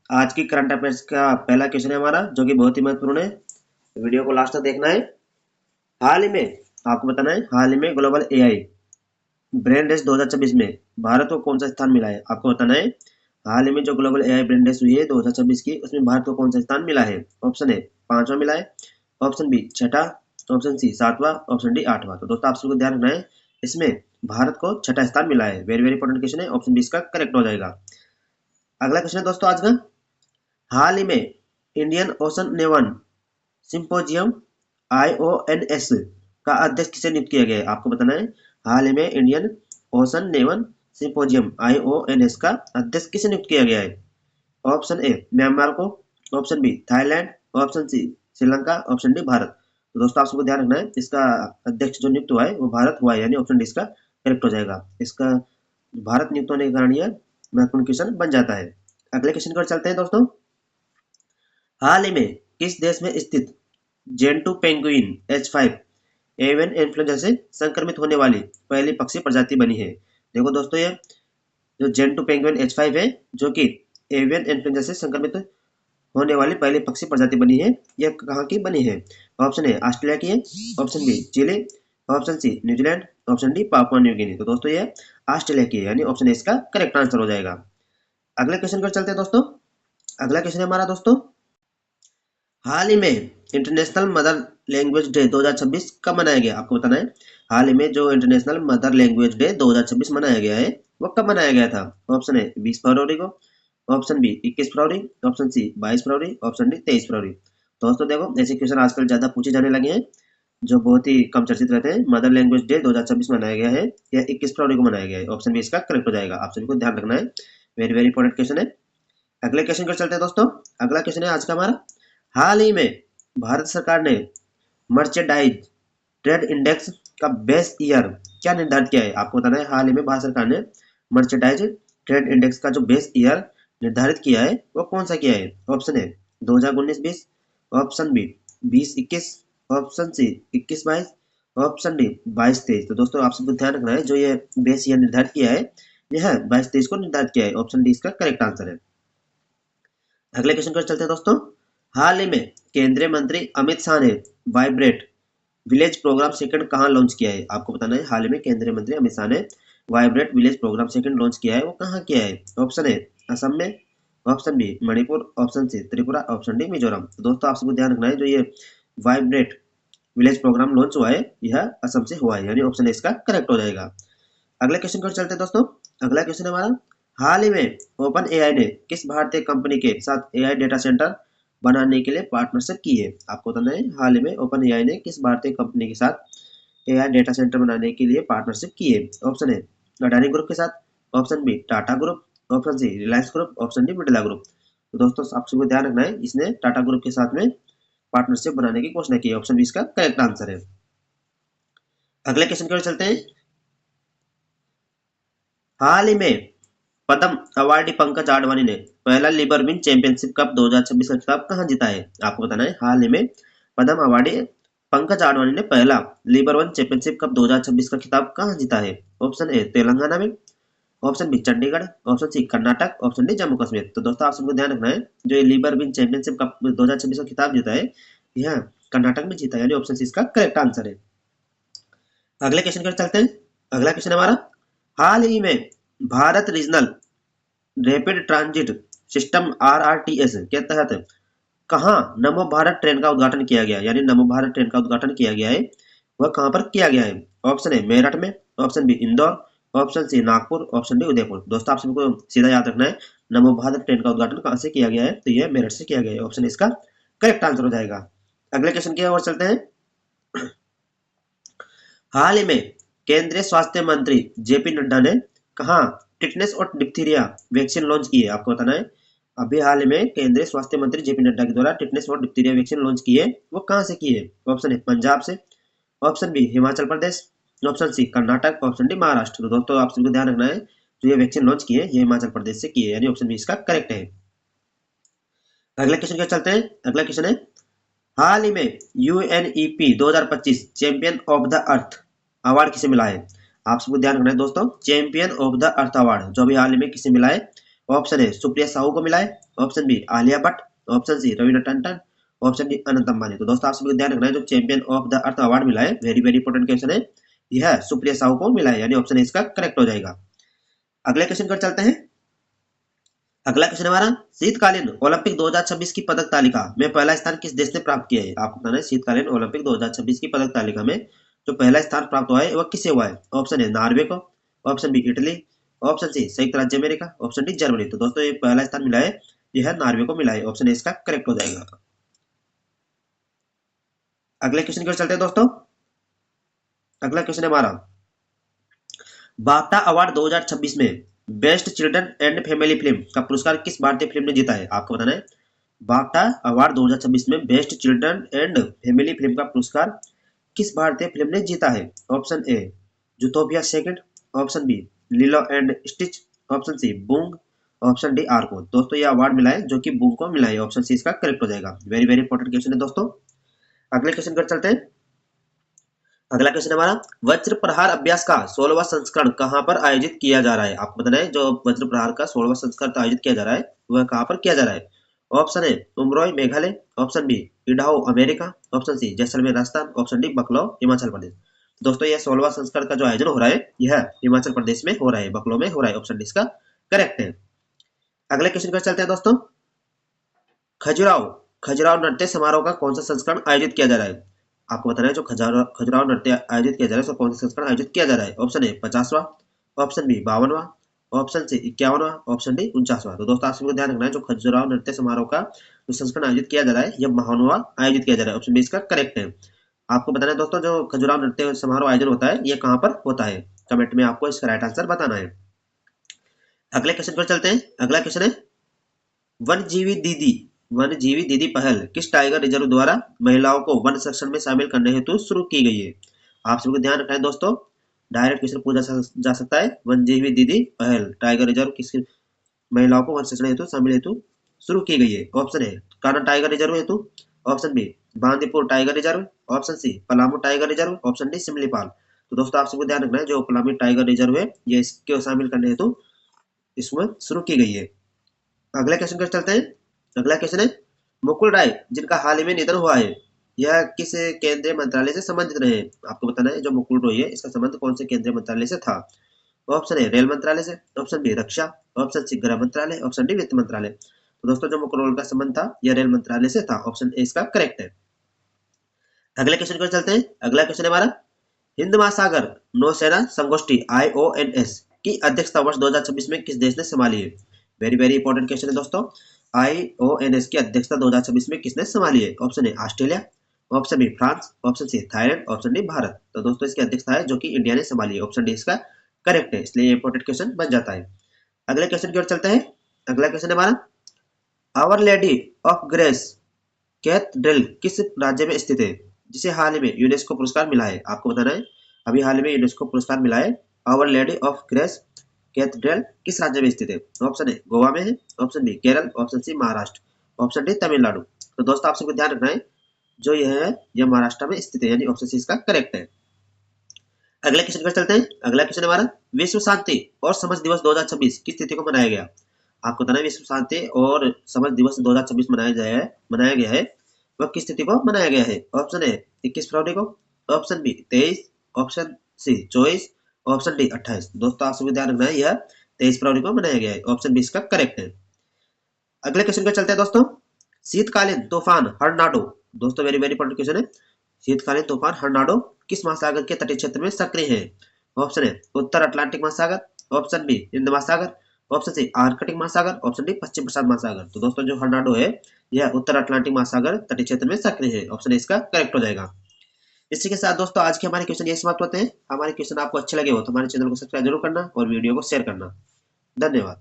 आज की current affairs का पहला क्वेश्चन है हमारा, जो कि बहुत ही महत्वपूर्ण है। वीडियो को लास्ट तक देखना है। हाल ही में आपको बताना है, हाल ही में ग्लोबल एआई ब्रेन रेस 2026 में भारत को कौन सा स्थान मिला है। आपको बताना है, हाल ही में जो ग्लोबल एआई ब्रेन रेस हुई है 2026 की, उसमें भारत को कौन सा स्थान मिला है। ऑप्शन ए 5वां मिला है, ऑप्शन बी 6ठा, ऑप्शन सी 7वां, ऑप्शन डी 8वां। तो दोस्तों आप सबको ध्यान रखना है, इसमें भारत को 6ठा स्थान मिला है। वेरी वेरी इंपॉर्टेंट क्वेश्चन है, ऑप्शन बी इसका करेक्ट हो जाएगा। अगला क्वेश्चन है दोस्तों आज का, हाल ही में Indian ocean naval symposium IONS का अध्यक्ष किसे नियुक्त किया गया है। आपको बताना है, हाल ही में Indian ocean naval symposium IONS का अध्यक्ष किसे नियुक्त किया गया है। ऑप्शन ए म्यांमार को, option B Thailand, option C Sri Lanka, option D Bharat. तो दोस्तों आप सबको ध्यान रखना है, इसका अध्यक्ष जो नियुक्त हुआ है वो भारत हुआ है, यानी ऑप्शन डी इसका करेक्ट हो जाएगा। इसका भारत नियुक्त होने के कारण यह महत्वपूर्ण क्वेश्चन बन जाता है। अगले क्वेश्चन की ओर चलते हैं दोस्तों। हाल ही में किस देश में स्थित Gentoo penguin H5 avian influenza से संक्रमित होने वाली पहली पक्षी प्रजाति बनी है। देखो दोस्तों, ये जो जेंटू पेंगुइन H5 है, जो कि एवियन इन्फ्लुएंजा से संक्रमित होने वाली पहली पक्षी प्रजाति बनी है, यह कहाँ की बनी है। ऑप्शन ए ऑस्ट्रेलिया की है, option B Chile, option C New Zealand, option D Papua New Guinea. तो दोस्तों ये ऑस्ट्रेलिया की है, यानी ऑप्शन ए इसका करेक्ट आंसर हो जाएगा। अगले क्वेश्चन पर चलते हैं दोस्तों। अगला क्वेश्चन है हमारा दोस्तों, हाल ही में इंटरनेशनल मदर लैंग्वेज डे 2026 कब मनाया गया। आपको बताना है, हाल ही में जो इंटरनेशनल मदर लैंग्वेज डे 2026 मनाया गया है, वो कब मनाया गया था। ऑप्शन ए 20 फरवरी को, ऑप्शन बी 21 फरवरी, ऑप्शन सी 22 फरवरी, ऑप्शन डी 23 फरवरी। दोस्तों देखो, ऐसे क्वेश्चन आजकल ज्यादा पूछे जाने लगे हैं, जो बहुत ही कम चर्चित रहते हैं। मदर लैंग्वेज डे 2026 मनाया गया है, यह 21 फरवरी को मनाया गया है। ऑप्शन बी इसका करेक्ट हो जाएगा। आप सभी को ध्यान रखना है, वेरी वेरी इंपॉर्टेंट क्वेश्चन है। अगले क्वेश्चन पर चलते हैं दोस्तों। अगला क्वेश्चन है आज का हमारा, हाल ही में भारत सरकार ने मर्चेंडाइज ट्रेड इंडेक्स का बेस ईयर क्या निर्धारित किया है। आपको बताना है, हाल ही में भारत सरकार ने मर्चेंडाइज ट्रेड इंडेक्स का जो बेस ईयर निर्धारित किया है वो कौन सा किया है। Option A 2019-20, option B 20-21, option C 21-22, option D 22-23। तो दोस्तों आप सबको ध्यान रखना है, जो ये बेस ईयर निर्धारित किया है, यह 22-23 को निर्धारित किया है। ऑप्शन डी इसका करेक्ट आंसर है। अगले क्वेश्चन पर चलते हैं दोस्तों। हाल ही में केंद्रीय मंत्री अमित शाह ने वाइब्रेट विलेज प्रोग्राम सेकंड कहाँ लॉन्च किया है। आपको बताना है, हाल ही में केंद्रीय मंत्री अमित शाह ने vibrant village programme second launch किया है, वो कहाँ किया है। ऑप्शन ए असम में, option B Manipur, option C Tripura, option D Mizoram. तो दोस्तों आप सबको ध्यान रखना है, जो ये वाइब्रेट विलेज प्रोग्राम लॉन्च हुआ है, यह असम से हुआ है, यानी ऑप्शन ए इसका करेक्ट हो जाएगा। अगले क्वेश्चन पर चलते हैं दोस्तों। अगला क्वेश्चन हमारा, हाल ही में ओपन एआई ने किस भारतीय कंपनी के साथ एआई डेटा सेंटर बनाने के लिए पार्टनरशिप की है। आपको बताना है, हाल ही में ओपन एआई ने किस भारतीय कंपनी के साथ एआई डेटा सेंटर बनाने के लिए पार्टनरशिप की है। ऑप्शन ए अडानी ग्रुप के साथ, option B Tata group, option C Reliance group, option D Birla group. तो दोस्तों आप सबको ध्यान रखना है, इसने टाटा ग्रुप के साथ में पार्टनरशिप बनाने की घोषणा की है। ऑप्शन बी इसका करेक्ट आंसर है। अगले क्वेश्चन की ओर चलते हैं। हाल ही में पद्म अवार्डी पंकज आडवाणी ने पहला लिबर विन चैंपियनशिप कप 2026 का खिताब कहाँ जीता है। आपको बताना है, हाल ही में पद्म अवार्डी पंकज आडवाणी ने पहला लिबर वन चैंपियनशिप कप 2026 का खिताब कहाँ जीता है। ऑप्शन ए तेलंगाना में, option B Chandigarh, option C Karnataka, option D Jammu Kashmir. तो दोस्तों आप सबको ध्यान रखना है, जो ये लिबर विन चैंपियनशिप कप 2026 का खिताब जीता है, यह कर्नाटक में जीता है, यानी ऑप्शन सी इसका करेक्ट आंसर है। अगले क्वेश्चन पर चलते हैं। अगला क्वेश्चन हमारा, हाल ही में Bharat regional rapid transit system RRTS के तहत कहाँ नमो भारत ट्रेन का उद्घाटन किया गया, यानी नमो भारत ट्रेन का उद्घाटन किया गया है, वह कहाँ पर किया गया है। ऑप्शन ए मेरठ में, option B Indore, option C Nagpur, option D Udaipur. दोस्तों आप सबको सीधा याद रखना है, नमो भारत ट्रेन का उद्घाटन कहाँ से किया गया है, तो यह मेरठ से किया गया है। ऑप्शन इसका करेक्ट आंसर हो जाएगा। अगले क्वेश्चन की ओर चलते हैं। हाल ही में केंद्रीय स्वास्थ्य मंत्री JP नड्डा ने कहा टिटनेस और डिप्थीरिया वैक्सीन लॉन्च की है। आपको बताना है, अभी हाल ही में केंद्रीय स्वास्थ्य मंत्री JP नड्डा के द्वारा टिटनेस और डिप्थीरिया वैक्सीन लॉन्च की है, वो कहाँ से की है। ऑप्शन ए पंजाब से, option B Himachal Pradesh, option C Karnataka, option D Maharashtra. तो दोस्तों आप सबको ध्यान रखना है, जो ये वैक्सीन लॉन्च की है, ये हिमाचल प्रदेश से की है, यानी ऑप्शन बी इसका करेक्ट है। अगले क्वेश्चन क्या चलते हैं। अगला क्वेश्चन है, हाल ही में UNEP 2025 champion of the earth award किसे मिला है। आप सबको ध्यान रखना है दोस्तों, champion of the earth award जो अभी हाल ही में किसे मिला है, ऑप्शन ए सुप्रिया साहू को मिला है, option B Alia Bhatt, option C Raveena Tandon, option D Anant Ambani. तो दोस्तों आप सभी को ध्यान रखना है, जो champion of the earth award मिला है, वेरी वेरी इंपॉर्टेंट क्वेश्चन है, यह सुप्रिया साहू को मिला है, यानी ऑप्शन इसका करेक्ट हो जाएगा। अगले क्वेश्चन पर चलते हैं। अगला क्वेश्चन हमारा, शीतकालीन ओलंपिक 2026 की पदक तालिका में पहला स्थान किस देश ने प्राप्त किया है? आपको बताना है शीतकालीन ओलंपिक 2026 की पदक तालिका में जो पहला स्थान प्राप्त हुआ है वह किसे हुआ है? ऑप्शन है नॉर्वे को, option B Italy, option C संयुक्त राज्य अमेरिका, ऑप्शन डी जर्मनी। तो दोस्तों ये पहला स्थान मिला है, यह नॉर्वे को मिला है, ऑप्शन इसका करेक्ट हो जाएगा। अगले क्वेश्चन की ओर चलते हैं दोस्तों। अगला क्वेश्चन है हमारा, बाफ्टा अवार्ड 2026 में best children and family film का पुरस्कार किस भारतीय फिल्म ने जीता है? आपको बताना है, बाफ्टा अवार्ड 2026 में best children and family film का पुरस्कार किस भारतीय फिल्म ने जीता है? Option A Zootopia second, option B Lilo and Stitch, option C Boong, option D Arco. दोस्तों ये अवार्ड मिला है जो कि बूंग को मिला है, ऑप्शन सी इसका करेक्ट हो जाएगा। वेरी वेरी इंपॉर्टेंट क्वेश्चन है दोस्तों। अगले क्वेश्चन पर चलते हैं। अगला क्वेश्चन हमारा, वज्र प्रहार अभ्यास का 16वां संस्करण कहां पर आयोजित किया जा रहा है? आपको बताना है, जो वज्र प्रहार का 16वां संस्करण आयोजित किया जा रहा है वह कहां पर किया जा रहा है? Option A Umroi Meghalaya, option B Idaho America, option C Jaisalmer Rajasthan, option D Bakloh Himachal प्रदेश। दोस्तों यह 16वां संस्करण का जो आयोजन हो रहा है यह हिमाचल प्रदेश में हो रहा है, बकलो में हो रहा है, ऑप्शन डी इसका करेक्ट है। अगले क्वेश्चन पर चलते हैं दोस्तों। खजुराहो खजुराहो नृत्य समारोह का कौन सा संस्करण आयोजित किया जा रहा है? आपको बताना है, जो खजुराहो नृत्य आयोजित किया जा रहा है, कौन सा संस्करण आयोजित किया जा रहा है? ऑप्शन ए 50वां, ऑप्शन बी 52वां, ऑप्शन सी 51वां, ऑप्शन डी 49वां। तो दोस्तों आप सभी को ध्यान रखना है, जो खजुराहो नृत्य समारोह का जो संस्करण आयोजित किया जा रहा है यह 52वां आयोजित किया जा रहा है, ऑप्शन बी इसका करेक्ट है। आपको बताना है दोस्तों, जो खजुराहो नृत्य समारोह आयोजन होता है यह कहाँ पर होता है? कमेंट में आपको इसका राइट आंसर बताना है। अगले क्वेश्चन पर चलते हैं। अगला क्वेश्चन है, वनजीवी दीदी पहल किस टाइगर रिजर्व द्वारा महिलाओं को वन संरक्षण में शामिल करने हेतु शुरू की गई है? आप सभी को ध्यान रखना है दोस्तों, डायरेक्ट क्वेश्चन पूछा जा सकता है। वनजीवी दीदी पहल टाइगर रिजर्व किस महिलाओं को वन संरक्षण हेतु शामिल हेतु शुरू की गई है? Option A Kanha tiger reserve हेतु, option B Bandipur tiger reserve, option C Palamu tiger reserve, option D Similipal. तो दोस्तों आप सबको ध्यान रखना है, जो पलामू टाइगर रिजर्व है ये इसको शामिल करने हेतु इसमें शुरू की गई है। अगले क्वेश्चन पर चलते हैं। अगला क्वेश्चन है, मुकुल राय जिनका हाल ही में निधन हुआ है यह किस केंद्रीय मंत्रालय से संबंधित रहे? आपको बताना है, जो मुकुल रॉय है इसका संबंध कौन से केंद्रीय मंत्रालय से था? ऑप्शन ए रेल मंत्रालय से, ऑप्शन बी रक्षा, ऑप्शन सी गृह मंत्रालय, ऑप्शन डी वित्त मंत्रालय। तो दोस्तों जो मुकुल रॉय का संबंध था यह रेल मंत्रालय से था, ऑप्शन ए इसका करेक्ट है। अगले क्वेश्चन पर चलते हैं। अगला क्वेश्चन है हमारा, हिंद महासागर नौसेना संगोष्ठी IONS की अध्यक्षता वर्ष 2026 में किस देश ने संभाली है? वेरी वेरी इंपॉर्टेंट क्वेश्चन है दोस्तों। IONS की अध्यक्षता 2026 में किसने संभाली है? Option A Australia, option B France, option C Thailand, option D Bharat. तो दोस्तों इसकी अध्यक्षता है जो कि इंडिया ने संभाली है, ऑप्शन डी इसका करेक्ट है, इसलिए इंपॉर्टेंट क्वेश्चन बन जाता है। अगले क्वेश्चन की ओर चलते हैं। अगला क्वेश्चन है हमारा, Our Lady of Grace Cathedral किस राज्य में स्थित है जिसे हाल ही में यूनेस्को पुरस्कार मिला है? आपको बताना है, अभी हाल ही में यूनेस्को पुरस्कार मिला है। Our Lady of Grace Cathedral किस राज्य में स्थित है? ऑप्शन ए गोवा में है, option B Kerala, option C Maharashtra, option D Tamil Nadu. तो दोस्तों आप सबको ध्यान रखना है, जो यह है यह महाराष्ट्र में स्थित है, यानी ऑप्शन सी इसका करेक्ट है। अगले क्वेश्चन पर चलते हैं। अगला क्वेश्चन हमारा, विश्व शांति और समझ दिवस 2026 किस तिथि को मनाया गया? आपको बताना है, विश्व शांति और समझ दिवस 2026 मनाया गया है वह किस तिथि को मनाया गया है? ऑप्शन ए 21 फरवरी को, option B 23, option C 24, option D 28। दोस्तों आप सभी ध्यान रखना है, यह 23 फरवरी को मनाया गया है, ऑप्शन बी इसका करेक्ट है। अगले क्वेश्चन पर चलते हैं दोस्तों। शीतकालीन तूफान हरनाडो, दोस्तों वेरी वेरी इंपॉर्टेंट क्वेश्चन है, शीतकालीन तूफान हरनाडो किस महासागर के तटीय क्षेत्र में सक्रिय है? ऑप्शन ए उत्तर अटलांटिक महासागर, ऑप्शन बी हिंद महासागर, ऑप्शन सी आर्कटिक महासागर, ऑप्शन डी पश्चिम प्रशांत महासागर। तो दोस्तों जो हरनाडो है यह उत्तर अटलांटिक महासागर तटीय क्षेत्र में सक्रिय है, ऑप्शन इसका करेक्ट हो जाएगा। इसी के साथ दोस्तों आज के हमारे क्वेश्चन ये समाप्त होते हैं। हमारे क्वेश्चन आपको अच्छे लगे हो तो हमारे चैनल को सब्सक्राइब जरूर करना और वीडियो को शेयर करना। धन्यवाद।